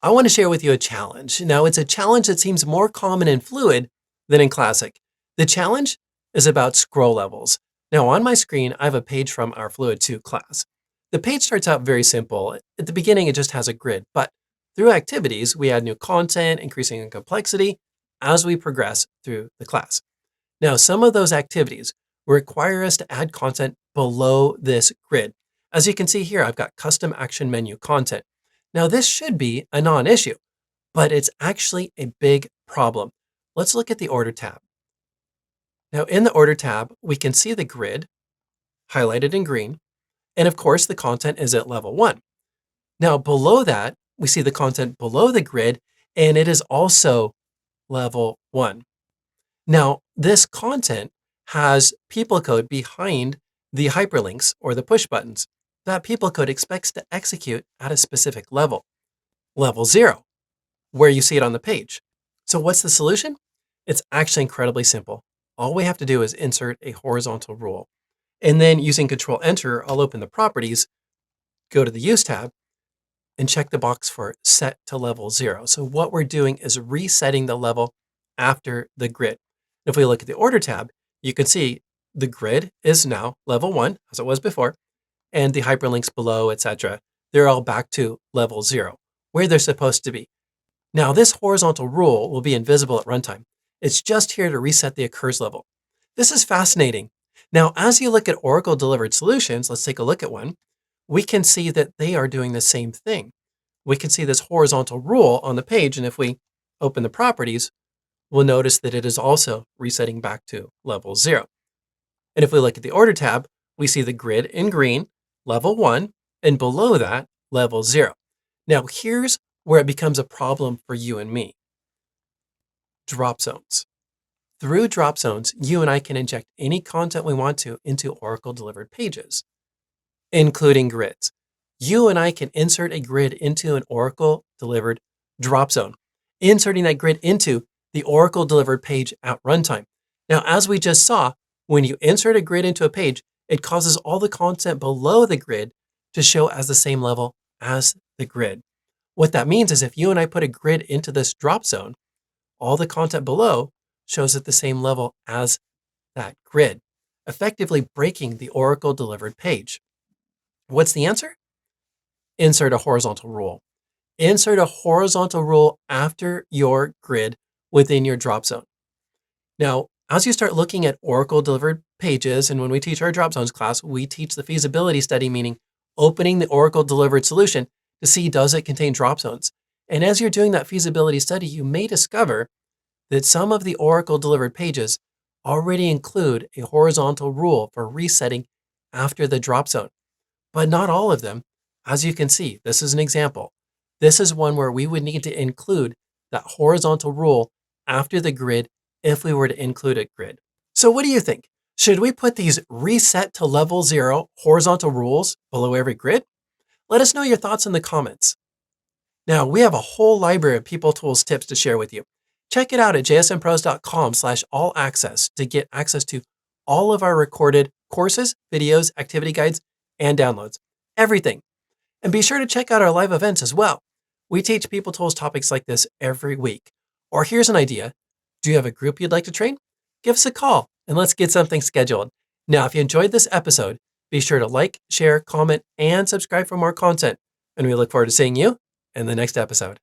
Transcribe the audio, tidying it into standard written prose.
I want to share with you a challenge. Now, it's a challenge that seems more common in Fluid than in Classic. The challenge is about scroll levels. Now, on my screen, I have a page from our Fluid 2 class. The page starts out very simple. At the beginning, it just has a grid, but through activities, we add new content, increasing in complexity as we progress through the class. Now, some of those activities require us to add content below this grid. As you can see here, I've got custom action menu content. Now, this should be a non-issue, but it's actually a big problem. Let's look at the Order tab. Now, in the Order tab, we can see the grid highlighted in green, and of course, the content is at level 1. Now, below that, we see the content below the grid, and it is also level 1. Now, this content has people code behind the hyperlinks or the push buttons. That people code expects to execute at a specific level, level 0, where you see it on the page. So what's the solution? It's actually incredibly simple. All we have to do is insert a horizontal rule. And then using Control Enter, I'll open the properties, go to the Use tab, and check the box for Set to Level 0. So what we're doing is resetting the level after the grid. If we look at the Order tab, you can see the grid is now level 1, as it was before, and the hyperlinks below, etc., they're all back to level 0, where they're supposed to be. Now, this horizontal rule will be invisible at runtime. It's just here to reset the occurs level. This is fascinating. Now, as you look at Oracle delivered solutions, let's take a look at one, we can see that they are doing the same thing. We can see this horizontal rule on the page, and if we open the properties, we'll notice that it is also resetting back to level 0. And if we look at the Order tab, we see the grid in green, level 1, and below that, level 0. Now, here's where it becomes a problem for you and me. Drop zones. Through drop zones, you and I can inject any content we want to into Oracle delivered pages, including grids. You and I can insert a grid into an Oracle delivered drop zone, inserting that grid into the Oracle delivered page at runtime. Now, as we just saw, when you insert a grid into a page, it causes all the content below the grid to show as the same level as the grid. What that means is if you and I put a grid into this drop zone, all the content below shows at the same level as that grid, effectively breaking the Oracle delivered page. What's the answer? Insert a horizontal rule. Insert a horizontal rule after your grid within your drop zone. Now, as you start looking at Oracle delivered pages, and when we teach our drop zones class, we teach the feasibility study, meaning opening the Oracle delivered solution to see, does it contain drop zones? And as you're doing that feasibility study, you may discover that some of the Oracle delivered pages already include a horizontal rule for resetting after the drop zone, but not all of them. As you can see, this is an example. This is one where we would need to include that horizontal rule after the grid if we were to include a grid. So what do you think? Should we put these reset to level 0 horizontal rules below every grid? Let us know your thoughts in the comments. Now, we have a whole library of People Tools tips to share with you. Check it out at jsmpros.com/all-access to get access to all of our recorded courses, videos, activity guides, and downloads. Everything. And be sure to check out our live events as well. We teach People Tools topics like this every week. Or here's an idea. Do you have a group you'd like to train? Give us a call and let's get something scheduled. Now, if you enjoyed this episode, be sure to like, share, comment, and subscribe for more content. And we look forward to seeing you in the next episode.